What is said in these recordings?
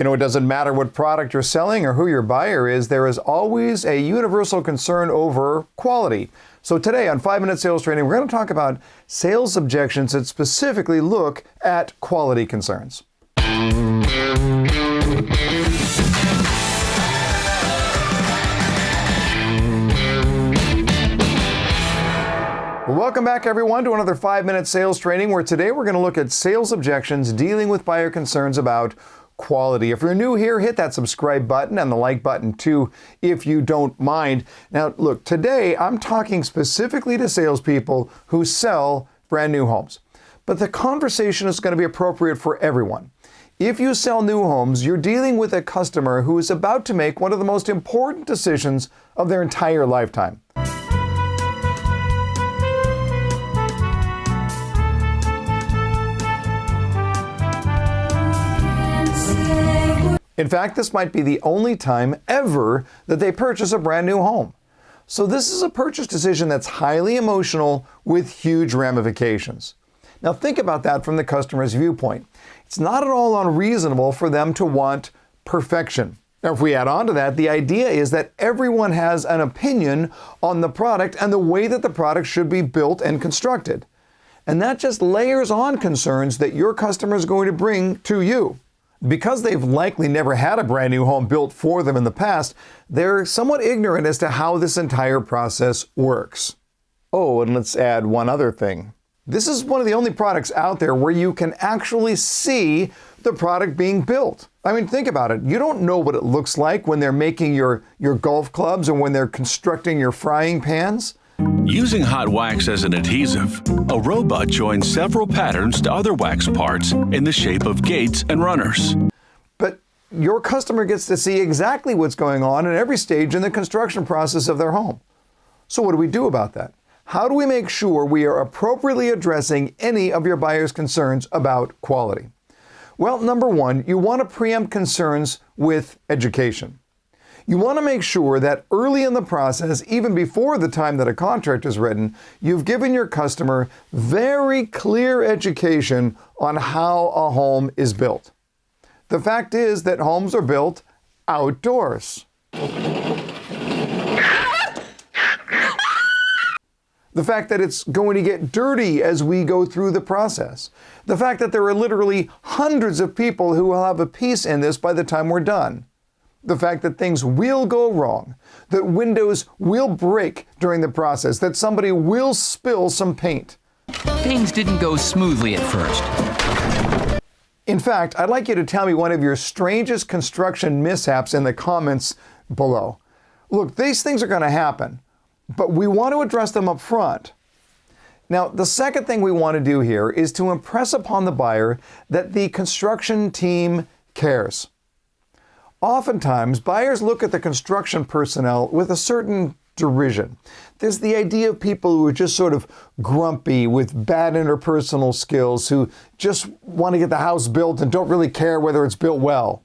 You know, it doesn't matter what product you're selling or who your buyer is, there is always a universal concern over quality. So today on 5-Minute Sales Training, we're going to talk about sales objections that specifically look at quality concerns. Welcome back, everyone, to another 5-Minute Sales Training, where today we're going to look at sales objections dealing with buyer concerns about quality. If you're new here, hit that subscribe button and the like button too, if you don't mind. Now, look, today I'm talking specifically to salespeople who sell brand new homes. But the conversation is going to be appropriate for everyone. If you sell new homes, you're dealing with a customer who is about to make one of the most important decisions of their entire lifetime. In fact, this might be the only time ever that they purchase a brand new home. So this is a purchase decision that's highly emotional with huge ramifications. Now think about that from the customer's viewpoint. It's not at all unreasonable for them to want perfection. Now, if we add on to that, the idea is that everyone has an opinion on the product and the way that the product should be built and constructed. And that just layers on concerns that your customer is going to bring to you. Because they've likely never had a brand new home built for them in the past, they're somewhat ignorant as to how this entire process works. Oh, and let's add one other thing. This is one of the only products out there where you can actually see the product being built. I mean, think about it. You don't know what it looks like when they're making your golf clubs or when they're constructing your frying pans. Using hot wax as an adhesive, a robot joins several patterns to other wax parts in the shape of gates and runners. But your customer gets to see exactly what's going on at every stage in the construction process of their home. So what do we do about that? How do we make sure we are appropriately addressing any of your buyer's concerns about quality? Well, number one, you want to preempt concerns with education. You want to make sure that early in the process, even before the time that a contract is written, you've given your customer very clear education on how a home is built. The fact is that homes are built outdoors. The fact that it's going to get dirty as we go through the process. The fact that there are literally hundreds of people who will have a piece in this by the time we're done. The fact that things will go wrong, that windows will break during the process, that somebody will spill some paint. Things didn't go smoothly at first. In fact, I'd like you to tell me one of your strangest construction mishaps in the comments below. Look, these things are going to happen, but we want to address them up front. Now, the second thing we want to do here is to impress upon the buyer that the construction team cares. Oftentimes, buyers look at the construction personnel with a certain derision. There's the idea of people who are just sort of grumpy with bad interpersonal skills, who just want to get the house built and don't really care whether it's built well.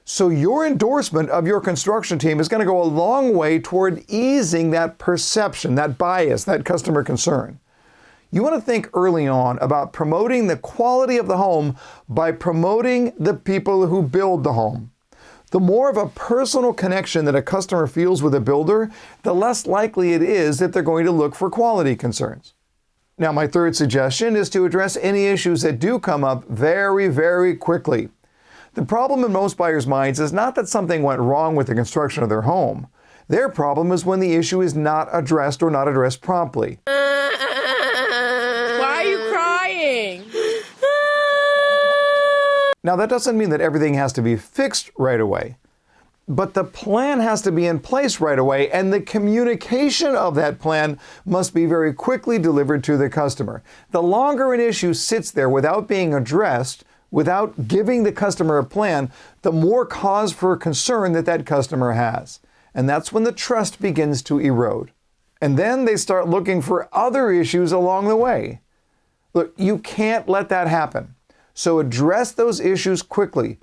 So your endorsement of your construction team is going to go a long way toward easing that perception, that bias, that customer concern. You want to think early on about promoting the quality of the home by promoting the people who build the home. The more of a personal connection that a customer feels with a builder, the less likely it is that they're going to look for quality concerns. Now, my third suggestion is to address any issues that do come up very, very quickly. The problem in most buyers' minds is not that something went wrong with the construction of their home. Their problem is when the issue is not addressed or not addressed promptly. Now, that doesn't mean that everything has to be fixed right away, but the plan has to be in place right away, and the communication of that plan must be very quickly delivered to the customer. The longer an issue sits there without being addressed, without giving the customer a plan, the more cause for concern that customer has. And that's when the trust begins to erode. And then they start looking for other issues along the way. Look, you can't let that happen. So address those issues quickly.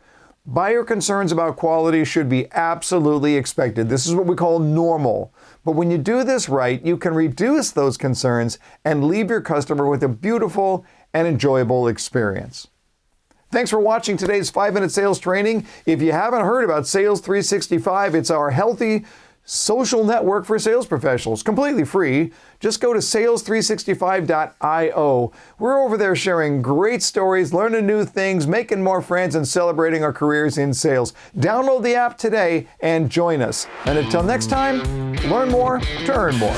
Buyer concerns about quality should be absolutely expected. This is what we call normal. But when you do this right, you can reduce those concerns and leave your customer with a beautiful and enjoyable experience. Thanks for watching today's 5-minute sales training. If you haven't heard about Sales 365, it's our healthy social network for sales professionals, completely free. Just go to sales365.io. We're over there sharing great stories, learning new things, making more friends, and celebrating our careers in sales. Download the app today and join us. And until next time, learn more to earn more.